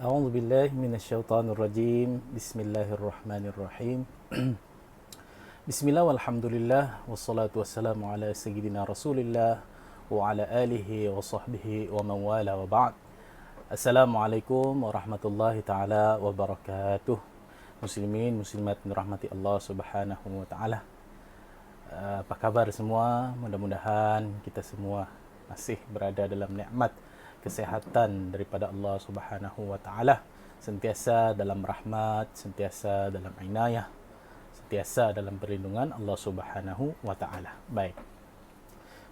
أعوذ بالله من الشيطان الرجيم بسم الله الرحمن الرحيم بسم الله والحمد لله والصلاة والسلام على سيدنا رسول الله وعلى آله وصحبه ومن والاه وبعد. Assalamualaikum warahmatullahi taala wabarakatuh. Muslimin muslimat dirahmati Allah Subhanahu wa taala. Apa kabar semua? Mudah-mudahan kita semua masih berada dalam nikmat kesehatan daripada Allah Subhanahu wa taala, sentiasa dalam rahmat, sentiasa dalam inayah, sentiasa dalam perlindungan Allah Subhanahu wa taala. Baik.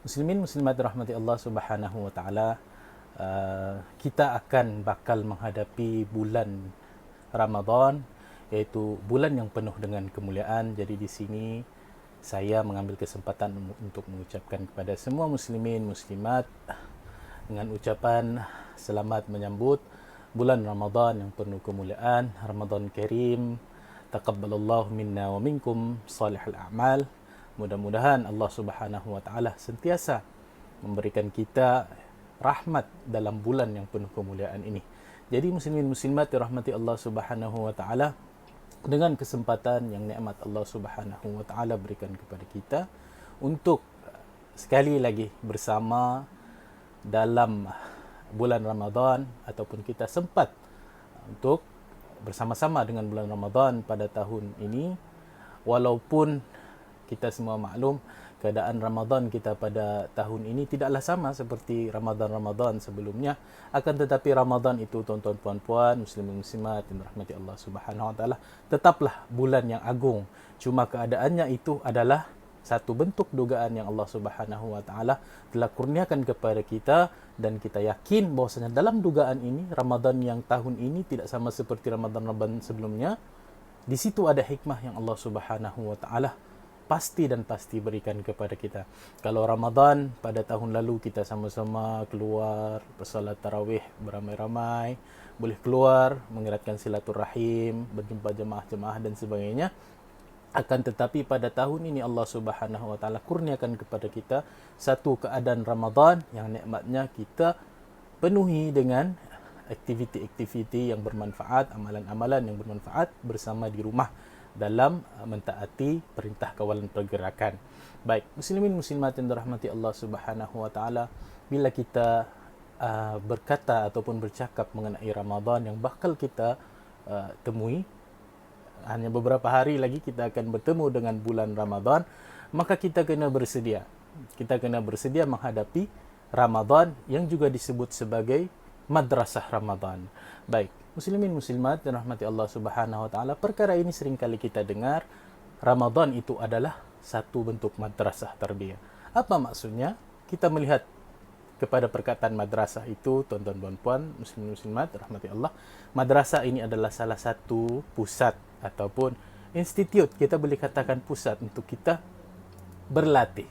Muslimin muslimat rahmati Allah Subhanahu wa taala, kita akan bakal menghadapi bulan Ramadan, iaitu bulan yang penuh dengan kemuliaan. Jadi di sini saya mengambil kesempatan untuk mengucapkan kepada semua muslimin muslimat dengan ucapan selamat menyambut bulan Ramadan yang penuh kemuliaan, Ramadan Karim. Taqabbalallahu minna wa minkum salihal a'mal. Mudah-mudahan Allah Subhanahu wa taala sentiasa memberikan kita rahmat dalam bulan yang penuh kemuliaan ini. Jadi muslimin muslimat dirahmati Allah Subhanahu wa taala, dengan kesempatan yang nikmat Allah Subhanahu wa taala berikan kepada kita untuk sekali lagi bersama dalam bulan Ramadan, ataupun kita sempat untuk bersama-sama dengan bulan Ramadan pada tahun ini. Walaupun kita semua maklum keadaan Ramadan kita pada tahun ini tidaklah sama seperti Ramadan-Ramadan sebelumnya, akan tetapi Ramadan itu, tuan-tuan puan-puan, muslimin muslimat yang dirahmati Allah Subhanahu wa taala, tetaplah bulan yang agung. Cuma keadaannya itu adalah satu bentuk dugaan yang Allah Subhanahu wa taala telah kurniakan kepada kita, dan kita yakin bahwasanya dalam dugaan ini Ramadan yang tahun ini tidak sama seperti Ramadan-Ramadan sebelumnya. Di situ ada hikmah yang Allah Subhanahu wa taala pasti dan pasti berikan kepada kita. Kalau Ramadan pada tahun lalu kita sama-sama keluar bersolat tarawih beramai-ramai, boleh keluar mengeratkan silaturahim, berjumpa jemaah-jemaah dan sebagainya. Akan tetapi pada tahun ini Allah Subhanahu wa taala kurniakan kepada kita satu keadaan Ramadan yang nikmatnya kita penuhi dengan aktiviti-aktiviti yang bermanfaat, amalan-amalan yang bermanfaat bersama di rumah dalam mentaati perintah kawalan pergerakan. Baik, muslimin muslimat yang dirahmati Allah Subhanahu wa taala, bila kita berkata ataupun bercakap mengenai Ramadan yang bakal kita temui, hanya beberapa hari lagi kita akan bertemu dengan bulan Ramadan, maka kita kena bersedia. Kita kena bersedia menghadapi Ramadan yang juga disebut sebagai madrasah Ramadan. Baik, muslimin muslimat dan rahmati Allah Subhanahu wa taala, perkara ini sering kali kita dengar, Ramadan itu adalah satu bentuk madrasah tarbiyah. Apa maksudnya? Kita melihat kepada perkataan madrasah itu, tuan-tuan dan puan, muslimin muslimat rahmati Allah, madrasah ini adalah salah satu pusat ataupun institut, kita boleh katakan pusat untuk kita berlatih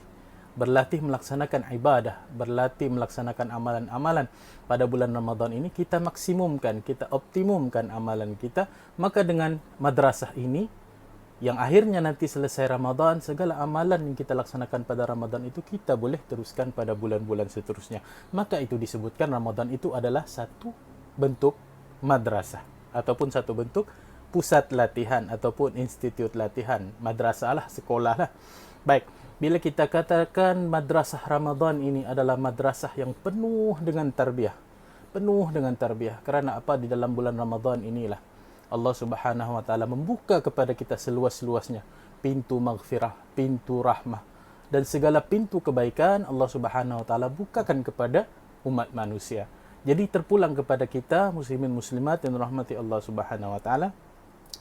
melaksanakan ibadah, berlatih melaksanakan amalan-amalan. Pada bulan Ramadan ini kita maksimumkan, kita optimumkan amalan kita. Maka dengan madrasah ini, yang akhirnya nanti selesai Ramadan, segala amalan yang kita laksanakan pada Ramadan itu kita boleh teruskan pada bulan-bulan seterusnya. Maka itu disebutkan Ramadan itu adalah satu bentuk madrasah ataupun satu bentuk pusat latihan ataupun institut latihan. Madrasah lah, sekolah lah. Baik, bila kita katakan madrasah Ramadan ini adalah madrasah yang penuh dengan tarbiyah. Penuh dengan tarbiyah. Kerana apa? Di dalam bulan Ramadan inilah Allah Subhanahu wa taala membuka kepada kita seluas-luasnya pintu maghfirah, pintu rahmah, dan segala pintu kebaikan Allah Subhanahu wa taala bukakan kepada umat manusia. Jadi terpulang kepada kita muslimin muslimat yang rahmati Allah Subhanahu wa taala,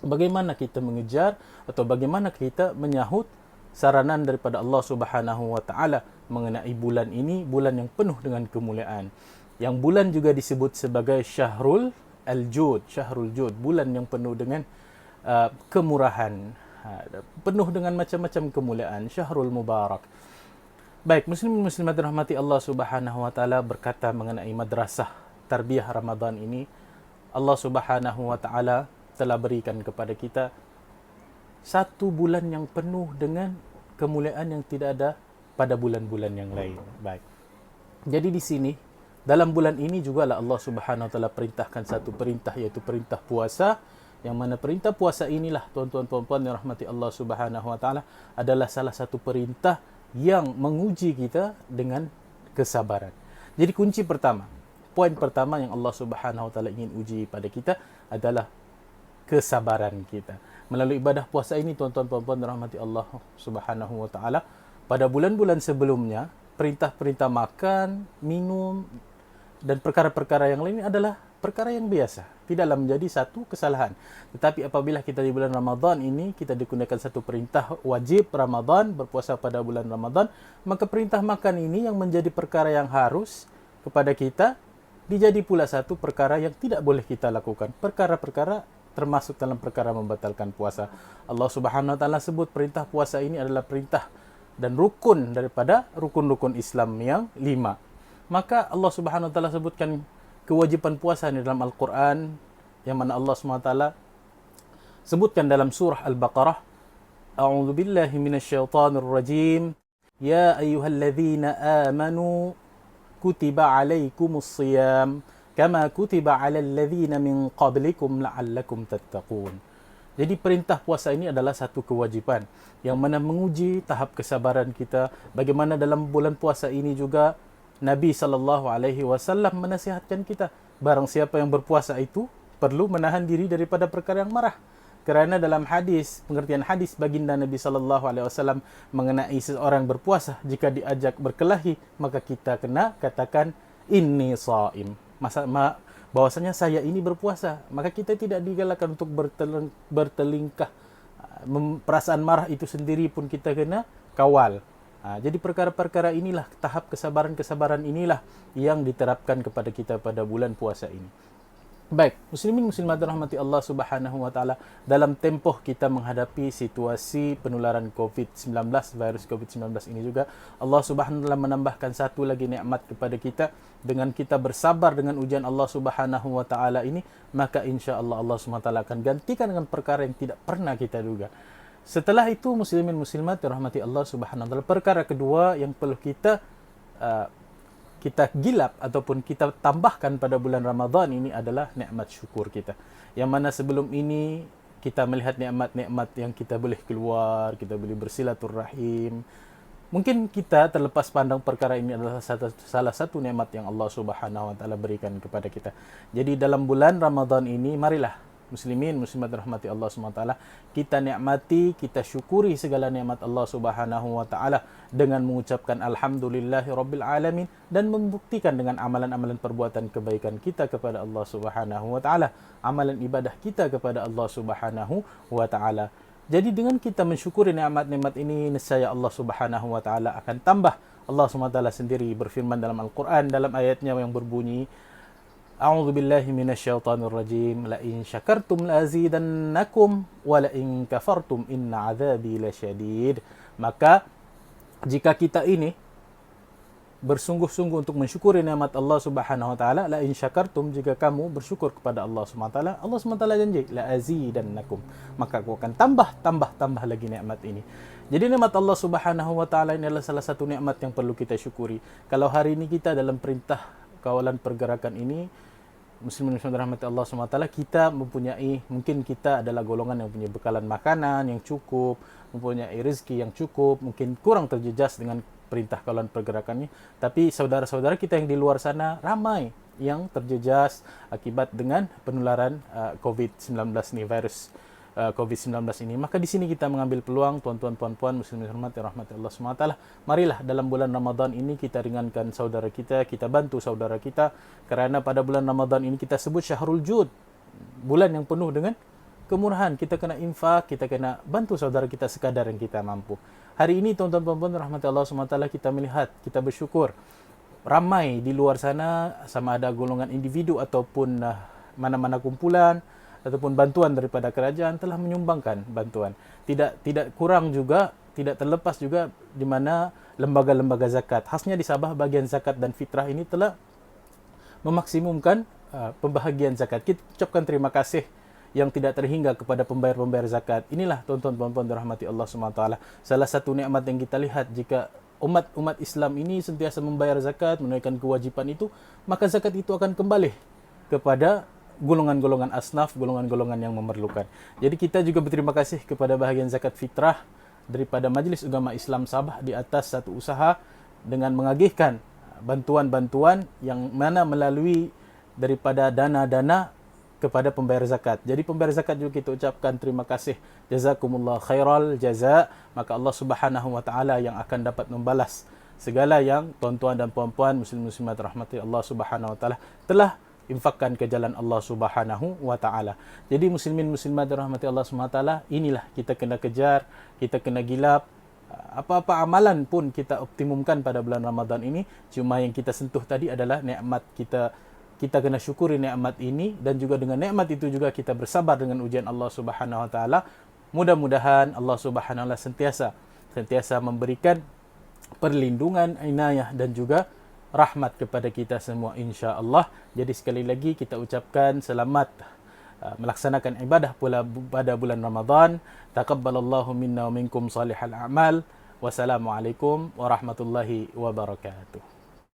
bagaimana kita mengejar atau bagaimana kita menyahut saranan daripada Allah Subhanahu wa taala mengenai bulan ini, bulan yang penuh dengan kemuliaan. Yang bulan juga disebut sebagai Syahrul Al-Jud, Syahrul Jud, bulan yang penuh dengan kemurahan, penuh dengan macam-macam kemuliaan, Syahrul Mubarak. Baik, muslimin muslimat rahmati Allah Subhanahu wa taala berkata mengenai madrasah tarbiyah Ramadan ini, Allah Subhanahu wa taala telah berikan kepada kita satu bulan yang penuh dengan kemuliaan yang tidak ada pada bulan-bulan yang lain. Baik. Jadi di sini dalam bulan ini juga lah Allah Subhanahu Wa Taala perintahkan satu perintah, iaitu perintah puasa, yang mana perintah puasa inilah tuan-tuan puan-puan yang rahmati Allah Subhanahu Wa Taala adalah salah satu perintah yang menguji kita dengan kesabaran. Jadi kunci pertama, poin pertama yang Allah Subhanahu Wa Taala ingin uji pada kita adalah kesabaran kita. Melalui ibadah puasa ini tuan-tuan puan-puan yang rahmati Allah Subhanahu Wa Taala, pada bulan-bulan sebelumnya perintah-perintah makan, minum dan perkara-perkara yang lain adalah perkara yang biasa, tidaklah menjadi satu kesalahan. Tetapi apabila kita di bulan Ramadan ini kita digunakan satu perintah wajib Ramadan, berpuasa pada bulan Ramadan, maka perintah makan ini yang menjadi perkara yang harus kepada kita dijadi pula satu perkara yang tidak boleh kita lakukan. Perkara-perkara termasuk dalam perkara membatalkan puasa. Allah Subhanahu Wa Taala sebut perintah puasa ini adalah perintah dan rukun daripada rukun-rukun Islam yang 5. Maka Allah Subhanahu Wa Taala sebutkan kewajiban puasa ini dalam Al-Quran, yang mana Allah Subhanahu Wa Taala sebutkan dalam surah Al-Baqarah, A'udzu billahi minasyaitonir rajim, ya ayyuhalladzina amanu kutiba alaikumus shiyam kama kutiba alal ladzina min qablikum la'allakum tattaqun. Jadi perintah puasa ini adalah satu kewajiban yang mana menguji tahap kesabaran kita. Bagaimana dalam bulan puasa ini juga Nabi SAW menasihatkan kita, barang siapa yang berpuasa itu perlu menahan diri daripada perkara yang marah. Kerana dalam hadis, pengertian hadis baginda Nabi SAW mengenai seseorang berpuasa, jika diajak berkelahi, maka kita kena katakan inni shaim. Bahwasanya saya ini berpuasa. Maka kita tidak digalakkan untuk bertelingkah. Perasaan marah itu sendiri pun kita kena kawal. Jadi perkara-perkara inilah, tahap kesabaran-kesabaran inilah yang diterapkan kepada kita pada bulan puasa ini. Baik, muslimin muslimat rahmati Allah Subhanahu Wa Taala, dalam tempoh kita menghadapi situasi penularan COVID-19, virus COVID-19 ini juga, Allah Subhanahu Wa Taala menambahkan satu lagi nikmat kepada kita. Dengan kita bersabar dengan ujian Allah Subhanahu Wa Taala ini, maka insya-Allah Allah Subhanahu Wa Taala akan gantikan dengan perkara yang tidak pernah kita duga. Setelah itu muslimin muslimat rahmati Allah Subhanahu Wa Taala, perkara kedua yang perlu kita gilap ataupun kita tambahkan pada bulan Ramadan ini adalah nikmat syukur kita. Yang mana sebelum ini kita melihat nikmat-nikmat yang kita boleh keluar, kita boleh bersilaturahim. Mungkin kita terlepas pandang perkara ini adalah salah satu nikmat yang Allah Subhanahu Wa Taala berikan kepada kita. Jadi dalam bulan Ramadan ini, marilah muslimin muslimat rahmati Allah Subhanahu Wa Taala, kita nikmati, kita syukuri segala nikmat Allah Subhanahu Wa Taala dengan mengucapkan alhamdulillahi rabbil alamin dan membuktikan dengan amalan-amalan perbuatan kebaikan kita kepada Allah Subhanahu Wa Taala, amalan ibadah kita kepada Allah Subhanahu Wa Taala. Jadi dengan kita mensyukuri nikmat-nikmat ini, nescaya Allah Subhanahu Wa Taala akan tambah. Allah Subhanahu Wa Taala sendiri berfirman dalam Al-Quran dalam ayatnya yang berbunyi, A'udzu billahi minasyaitonir rajim, la in syakartum la azidannakum wa la in kafartum inna 'adzabi lasyadid. Maka jika kita ini bersungguh-sungguh untuk mensyukuri nikmat Allah Subhanahu Wa Taala, la in syakartum, jika kamu bersyukur kepada Allah Subhanahu Wa Taala, Allah Subhanahu Wa Taala janji la azidannakum, maka aku akan tambah lagi nikmat ini. Jadi nikmat Allah Subhanahu Wa Taala ini adalah salah satu nikmat yang perlu kita syukuri. Kalau hari ini kita dalam perintah kawalan pergerakan ini, muslimin rahmati Allah SWT, kita mempunyai, mungkin kita adalah golongan yang punya bekalan makanan yang cukup, mempunyai rezeki yang cukup, mungkin kurang terjejas dengan perintah kawalan pergerakan ini. Tapi saudara-saudara kita yang di luar sana ramai yang terjejas akibat dengan penularan COVID-19 ini, virus COVID-19 ini. Maka di sini kita mengambil peluang, tuan-tuan puan-puan muslimin rahmati Allah SWT, marilah dalam bulan Ramadan ini kita ringankan saudara kita bantu saudara kita, kerana pada bulan Ramadan ini kita sebut Syahrul Jud, bulan yang penuh dengan kemurahan. Kita kena infak, kita kena bantu saudara kita sekadar yang kita mampu. Hari ini tuan-tuan puan-puan rahmati Allah SWT, kita melihat, kita bersyukur ramai di luar sana, sama ada golongan individu ataupun mana-mana kumpulan ataupun bantuan daripada kerajaan telah menyumbangkan bantuan. Tidak kurang juga, tidak terlepas juga di mana lembaga-lembaga zakat, khasnya di Sabah, bagian zakat dan fitrah ini telah memaksimumkan pembahagian zakat. Kita ucapkan terima kasih yang tidak terhingga kepada pembayar-pembayar zakat. Inilah tuan-tuan puan-puan dirahmati Allah SWT, salah satu nikmat yang kita lihat jika umat Islam ini sentiasa membayar zakat, menunaikan kewajiban itu, maka zakat itu akan kembali kepada golongan-golongan asnaf, golongan-golongan yang memerlukan. Jadi kita juga berterima kasih kepada bahagian zakat fitrah daripada Majlis Ugama Islam Sabah di atas satu usaha dengan mengagihkan bantuan-bantuan yang mana melalui daripada dana-dana kepada pembayar zakat. Jadi pembayar zakat juga kita ucapkan terima kasih, jazakumullah khairal jaza, maka Allah Subhanahu wa taala yang akan dapat membalas segala yang tuan-tuan dan puan-puan muslim-muslimat rahmati Allah Subhanahu wa taala telah infakkan ke jalan Allah Subhanahu wa taala. Jadi muslimin muslimat rahmati Allah Subhanahu wa taala, inilah kita kena kejar, kita kena gilap. Apa-apa amalan pun kita optimumkan pada bulan Ramadan ini, cuma yang kita sentuh tadi adalah nikmat kita kena syukuri nikmat ini, dan juga dengan nikmat itu juga kita bersabar dengan ujian Allah Subhanahu wa taala. Mudah-mudahan Allah Subhanahu wa taala sentiasa memberikan perlindungan, inayah dan juga rahmat kepada kita semua insya-Allah. Jadi sekali lagi kita ucapkan selamat melaksanakan ibadah pula pada bulan Ramadan. Taqabbalallahu minna wa minkum salihal a'mal. Wassalamualaikum warahmatullahi wabarakatuh.